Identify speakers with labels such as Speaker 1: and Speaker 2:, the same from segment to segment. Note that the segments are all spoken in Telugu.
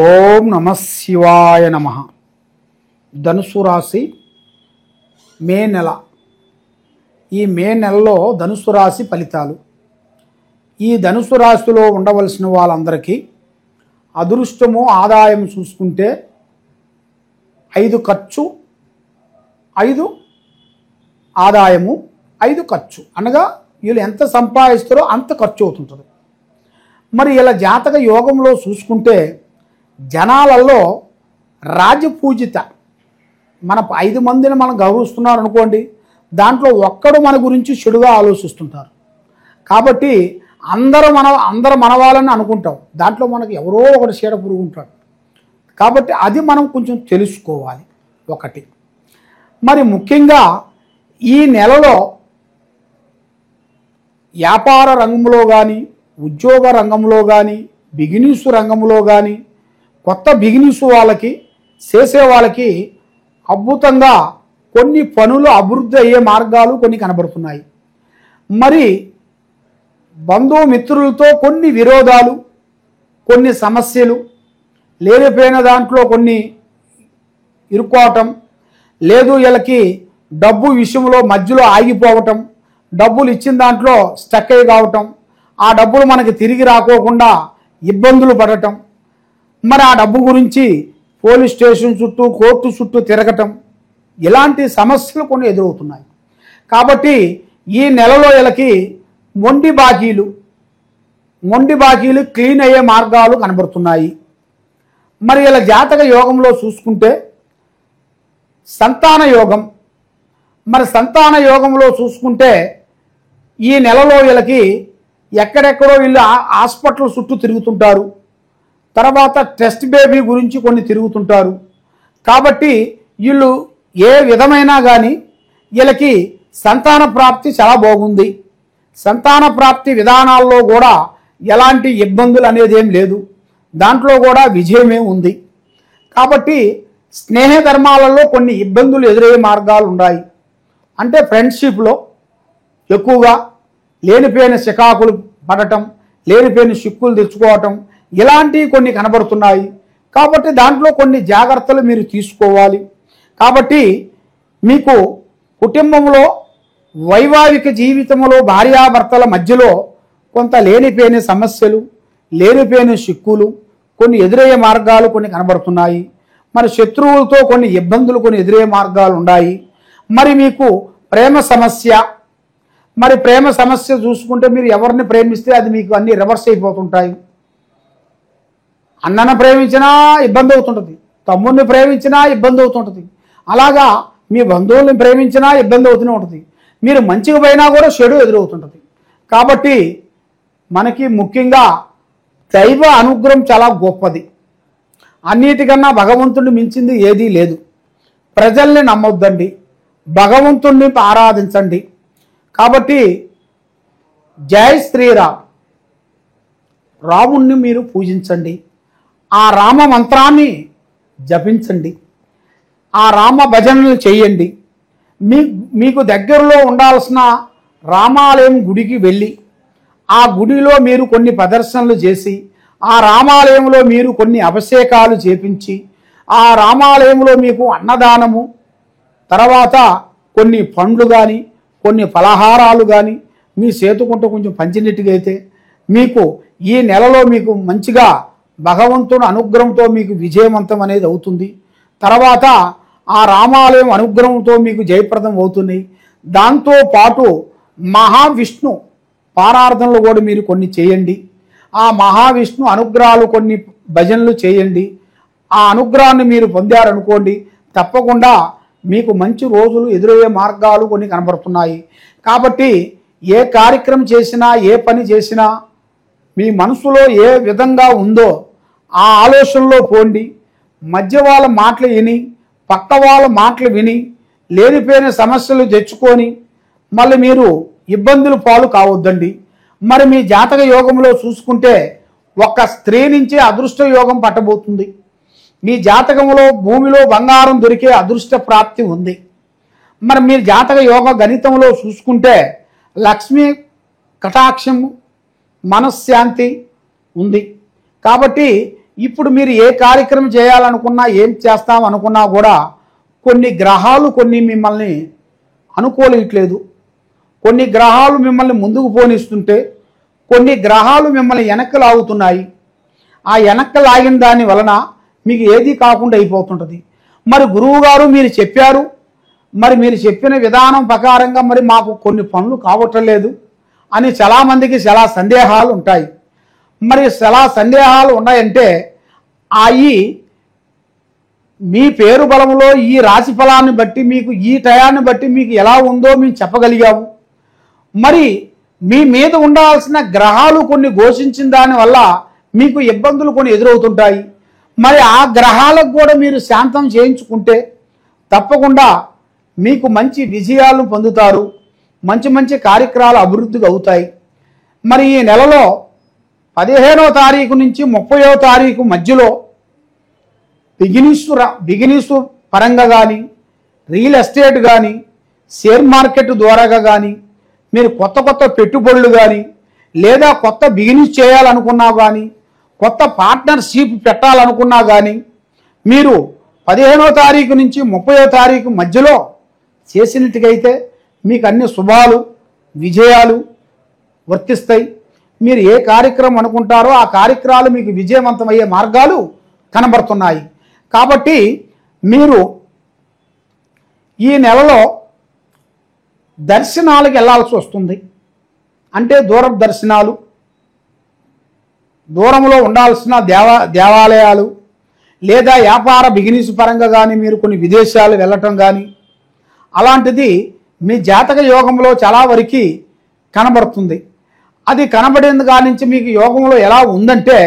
Speaker 1: ఓం నమ శివాయ నమ. ధనుసు రాశి మే నెల. ఈ మే నెలలో ధనుసు రాశి ఫలితాలు. ఈ ధనుసు రాశిలో ఉండవలసిన వాళ్ళందరికీ అదృష్టము ఆదాయం చూసుకుంటే 5 ఖర్చు 5 ఆదాయము 5 ఖర్చు అనగా వీళ్ళు ఎంత సంపాదిస్తారో అంత ఖర్చు అవుతుంటుంది. మరి ఇలా జాతక యోగంలో చూసుకుంటే జనాలలో రాజపూజిత మన 5 మందిని మనం గౌరవిస్తున్నారు అనుకోండి, దాంట్లో ఒక్కడు మన గురించి చెడుగా ఆలోచిస్తుంటారు. కాబట్టి అందరూ మన వాళ్ళని అనుకుంటాం, దాంట్లో మనకు ఎవరో ఒకటి చీడ పురుగు ఉంటాడు. కాబట్టి అది మనం కొంచెం తెలుసుకోవాలి ఒకటి. మరి ముఖ్యంగా ఈ నెలలో వ్యాపార రంగంలో కానీ, ఉద్యోగ రంగంలో కానీ, బిజినెస్ రంగంలో కానీ, కొత్త బిజినెస్ వాళ్ళకి చేసే వాళ్ళకి అద్భుతంగా కొన్ని పనులు అభివృద్ధి అయ్యే మార్గాలు కొన్ని కనబడుతున్నాయి. మరి బంధుమిత్రులతో కొన్ని విరోధాలు, కొన్ని సమస్యలు, లేనిపోయిన దాంట్లో కొన్ని ఇరుక్కోవటం, లేదు వీళ్ళకి డబ్బు విషయంలో మధ్యలో ఆగిపోవటం, డబ్బులు ఇచ్చిన దాంట్లో స్టక్ అయి కావటం, ఆ డబ్బులు మనకి తిరిగి రాకోకుండా ఇబ్బందులు పడటం, మరి ఆ డబ్బు గురించి పోలీస్ స్టేషన్ చుట్టూ కోర్టు చుట్టూ తిరగటం, ఇలాంటి సమస్యలు కొన్ని ఎదురవుతున్నాయి. కాబట్టి ఈ నెలలో వీళ్ళకి మొండి బాకీలు క్లీన్ అయ్యే మార్గాలు కనబడుతున్నాయి. మరి వీళ్ళ జాతక యోగంలో చూసుకుంటే సంతాన యోగం. మరి సంతాన యోగంలో చూసుకుంటే ఈ నెలలో వీళ్ళకి ఎక్కడెక్కడో వీళ్ళు హాస్పిటల్ చుట్టూ తిరుగుతుంటారు, తర్వాత టెస్ట్ బేబీ గురించి కొన్ని తిరుగుతుంటారు. కాబట్టి వీళ్ళు ఏ విధమైనా కానీ వీళ్ళకి సంతాన ప్రాప్తి చాలా బాగుంది. సంతాన ప్రాప్తి విధానాల్లో కూడా ఎలాంటి ఇబ్బందులు అనేది ఏం లేదు, దాంట్లో కూడా విజయమే ఉంది. కాబట్టి స్నేహ ధర్మాలలో కొన్ని ఇబ్బందులు ఎదురయ్యే మార్గాలు ఉన్నాయి. అంటే ఫ్రెండ్షిప్లో ఎక్కువగా లేనిపోయిన చికాకులు పడటం, లేనిపోయిన చిక్కులు తెచ్చుకోవటం, ఇలాంటివి కొన్ని కనబడుతున్నాయి. కాబట్టి దాంట్లో కొన్ని జాగ్రత్తలు మీరు తీసుకోవాలి. కాబట్టి మీకు కుటుంబంలో వైవాహిక జీవితంలో భార్యాభర్తల మధ్యలో కొంత లేనిపోయిన సమస్యలు, లేనిపోయిన చిక్కులు, కొన్ని ఎదురయ్యే మార్గాలు కొన్ని కనబడుతున్నాయి. మరి శత్రువులతో కొన్ని ఇబ్బందులు కొన్ని ఎదురయ్యే మార్గాలు ఉన్నాయి. మరి మీకు ప్రేమ సమస్య చూసుకుంటే మీరు ఎవరిని ప్రేమిస్తే అది మీకు అన్ని రివర్స్ అయిపోతుంటాయి. అన్నను ప్రేమించినా ఇబ్బంది అవుతుంటుంది, తమ్ముడిని ప్రేమించినా ఇబ్బంది అవుతుంటుంది, అలాగా మీ బంధువుల్ని ప్రేమించినా ఇబ్బంది అవుతూనే ఉంటుంది. మీరు మంచిగా పోయినా కూడా చెడు ఎదురవుతుంటుంది. కాబట్టి మనకి ముఖ్యంగా దైవ అనుగ్రహం చాలా గొప్పది. అన్నిటికన్నా భగవంతుడిని మించింది ఏదీ లేదు. ప్రజల్ని నమ్మొద్దండి, భగవంతుడిని ఆరాధించండి. కాబట్టి జై శ్రీరామ్, రాముణ్ణి మీరు పూజించండి, ఆ రామ మంత్రాన్ని జపించండి, ఆ రామ భజనలు చేయండి. మీకు దగ్గరలో ఉండాల్సిన రామాలయం గుడికి వెళ్ళి ఆ గుడిలో మీరు కొన్ని ప్రదర్శనలు చేసి, ఆ రామాలయంలో మీరు కొన్ని అభిషేకాలు చేపించి, ఆ రామాలయంలో మీకు అన్నదానము, తర్వాత కొన్ని పండ్లు కానీ కొన్ని ఫలహారాలు కానీ మీ చేతుకుంటూ కొంచెం పంచినట్టుగా అయితే మీకు ఈ నెలలో మీకు మంచిగా భగవంతుని అనుగ్రహంతో మీకు విజయవంతం అనేది అవుతుంది. తర్వాత ఆ రామాలయం అనుగ్రహంతో మీకు జయప్రదం అవుతున్నాయి. దాంతోపాటు మహావిష్ణు పారార్థనలు కూడా మీరు కొన్ని చేయండి. ఆ మహావిష్ణు అనుగ్రహాలు కొన్ని భజనలు చేయండి. ఆ అనుగ్రహాన్ని మీరు పొందారనుకోండి, తప్పకుండా మీకు మంచి రోజులు ఎదురయ్యే మార్గాలు కొన్ని కనబడుతున్నాయి. కాబట్టి ఏ కార్యక్రమం చేసినా, ఏ పని చేసినా మీ మనసులో ఏ విధంగా ఉందో ఆ ఆలోచనలో పోండి. మధ్య వాళ్ళ మాటలు విని, పక్క వాళ్ళ మాటలు విని లేనిపోయిన సమస్యలు తెచ్చుకొని మళ్ళీ మీరు ఇబ్బందులు పాలు కావద్దండి. మరి మీ జాతక యోగంలో చూసుకుంటే ఒక స్త్రీ నుంచి అదృష్ట యోగం పట్టబోతుంది. మీ జాతకంలో భూమిలో బంగారం దొరికే అదృష్ట ప్రాప్తి ఉంది. మరి మీ జాతక యోగ గణితంలో చూసుకుంటే లక్ష్మీ కటాక్షము, మనశ్శాంతి ఉంది. కాబట్టి ఇప్పుడు మీరు ఏ కార్యక్రమం చేయాలనుకున్నా ఏం చేస్తాం అనుకున్నా కూడా కొన్ని గ్రహాలు కొన్ని మిమ్మల్ని అనుకోలేట్లేదు, కొన్ని గ్రహాలు మిమ్మల్ని ముందుకు పోనిస్తుంటే కొన్ని గ్రహాలు మిమ్మల్ని వెనక్కి లాగుతున్నాయి. ఆ వెనక్కి లాగిన దాని వలన మీకు ఏది కాకుండా అయిపోతుంటుంది. మరి గురువు గారు మీరు చెప్పారు, మరి మీరు చెప్పిన విధానం ప్రకారంగా మరి మాకు కొన్ని పనులు కావటం లేదు అని చాలామందికి చాలా సందేహాలు ఉంటాయి. మరి చాలా సందేహాలు ఉన్నాయంటే మీ పేరు బలంలో ఈ రాశి ఫలాన్ని బట్టి మీకు ఈ టయాన్ని బట్టి మీకు ఎలా ఉందో మేము చెప్పగలిగాము. మరి మీ మీద ఉండాల్సిన గ్రహాలు కొన్ని ఘోషించిన దానివల్ల మీకు ఇబ్బందులు కొన్ని ఎదురవుతుంటాయి. మరి ఆ గ్రహాలకు కూడా మీరు శాంతం చేయించుకుంటే తప్పకుండా మీకు మంచి విజయాలు పొందుతారు, మంచి మంచి కార్యక్రమాలు అభివృద్ధిగా అవుతాయి. మరి ఈ నెలలో 15వ తారీఖు నుంచి 30వ తారీఖు మధ్యలో బిగినీస్ పరంగా కానీ, రియల్ ఎస్టేట్ కానీ, షేర్ మార్కెట్ ద్వారాగా కానీ, మీరు కొత్త కొత్త పెట్టుబడులు కానీ, లేదా కొత్త బిగినీస్ చేయాలనుకున్నా కానీ, కొత్త పార్ట్నర్షిప్ పెట్టాలనుకున్నా కానీ మీరు 15వ తారీఖు నుంచి 30వ తారీఖు మధ్యలో చేసినట్టుగైతే మీకు అన్ని శుభాలు విజయాలు వర్తిస్తాయి. మీరు ఏ కార్యక్రమం అనుకుంటారో ఆ కార్యక్రమాలు మీకు విజయవంతమయ్యే మార్గాలు కనబడుతున్నాయి. కాబట్టి మీరు ఈ నెలలో దర్శనాలకు వెళ్ళాల్సి వస్తుంది. అంటే దూర దర్శనాలు, దూరంలో ఉండాల్సిన దేవాలయాలు, లేదా వ్యాపార బిజినెస్ పరంగా కానీ మీరు కొన్ని విదేశాలు వెళ్ళటం కానీ అలాంటిది మీ జాతక యోగంలో చాలా వరకు కనబడుతుంది. అది కనబడిన కాడి నుంచి మీకు యోగంలో ఎలా ఉందంటే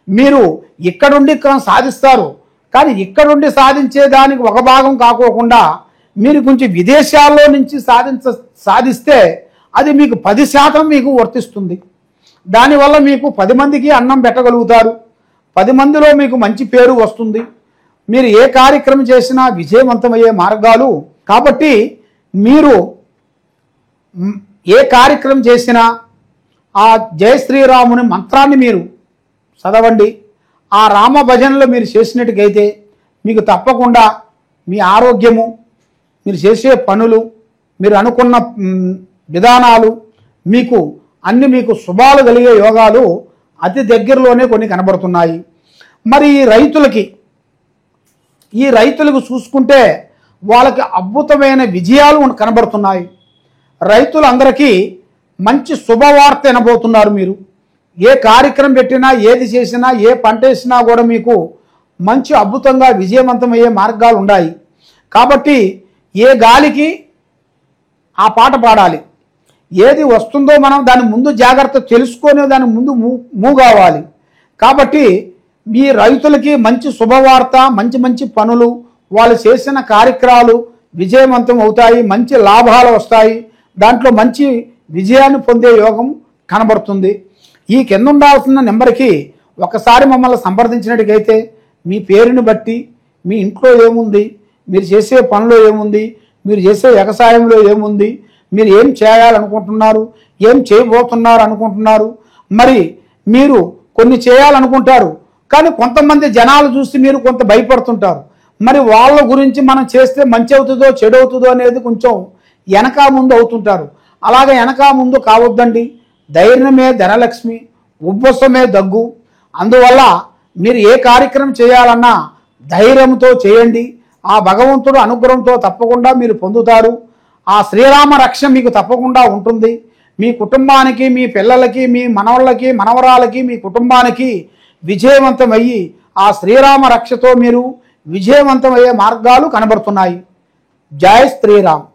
Speaker 1: మీరు ఇక్కడుండి సాధిస్తారు, కానీ ఇక్కడుండి సాధించేదానికి ఒక భాగం కాకోకుండా మీరు కొంచెం విదేశాల్లో నుంచి సాధిస్తే అది మీకు 10% మీకు వర్తిస్తుంది. దానివల్ల మీకు 10 మందికి అన్నం పెట్టగలుగుతారు, 10 మందిలో మీకు మంచి పేరు వస్తుంది. మీరు ఏ కార్యక్రమం చేసినా విజయవంతమయ్యే మార్గాలు. కాబట్టి మీరు ఏ కార్యక్రమం చేసినా ఆ జయ శ్రీరాముని మంత్రాన్ని మీరు చదవండి. ఆ రామ భజనలో మీరు చేసినట్టుగైతే మీకు తప్పకుండా మీ ఆరోగ్యము, మీరు చేసే పనులు, మీరు అనుకున్న విధానాలు మీకు అన్ని మీకు శుభాలు కలిగే యోగాలు అతి దగ్గరలోనే కొన్ని కనబడుతున్నాయి. మరి ఈ రైతులకు చూసుకుంటే వాళ్ళకి అద్భుతమైన విజయాలు కనబడుతున్నాయి. రైతులందరికీ మంచి శుభవార్త వినబోతున్నారు. మీరు ఏ కార్యక్రమం పెట్టినా, ఏది చేసినా, ఏ పంట వేసినా కూడా మీకు మంచి అద్భుతంగా విజయవంతమయ్యే మార్గాలు ఉన్నాయి. కాబట్టి ఏ గాలికి ఆ పాట పాడాలి, ఏది వస్తుందో మనం దాని ముందు జాగ్రత్త తెలుసుకొని దాని ముందు మూవ్ కావాలి. కాబట్టి మీ రైతులకి మంచి శుభవార్త, మంచి మంచి పనులు, వాళ్ళు చేసిన కార్యక్రమాలు విజయవంతం అవుతాయి, మంచి లాభాలు వస్తాయి, దాంట్లో మంచి విజయాన్ని పొందే యోగం కనబడుతుంది. ఈ కింద ఉండాల్సిన నెంబర్కి ఒకసారి మమ్మల్ని సంప్రదించినట్టుగైతే మీ పేరుని బట్టి మీ ఇంట్లో ఏముంది, మీరు చేసే పనిలో ఏముంది, మీరు చేసే వ్యవసాయంలో ఏముంది, మీరు ఏం చేయాలనుకుంటున్నారు, ఏం చేయబోతున్నారు అనుకుంటున్నారు, మరి మీరు కొన్ని చేయాలనుకుంటారు కానీ కొంతమంది జనాలు చూసి మీరు కొంత భయపడుతుంటారు. మరి వాళ్ళ గురించి మనం చేస్తే మంచి అవుతుందో చెడు అవుతుందో అనేది కొంచెం వెనక ముందు అవుతుంటారు. అలాగే వెనక ముందు కావద్దండి. ధైర్యమే ధనలక్ష్మి, ఉబ్బసమే దగ్గు. అందువల్ల మీరు ఏ కార్యక్రమం చేయాలన్నా ధైర్యంతో చేయండి. ఆ భగవంతుడు అనుగ్రహంతో తప్పకుండా మీరు పొందుతారు. ఆ శ్రీరామ రక్ష మీకు తప్పకుండా ఉంటుంది. మీ కుటుంబానికి, మీ పిల్లలకి, మీ మనవళ్ళకి, మనవరాలకి, మీ కుటుంబానికి విజయవంతమయ్యి ఆ శ్రీరామ రక్షతో మీరు విజయవంతమయ్యే మార్గాలు కనబడుతున్నాయి. జై శ్రీరామ్.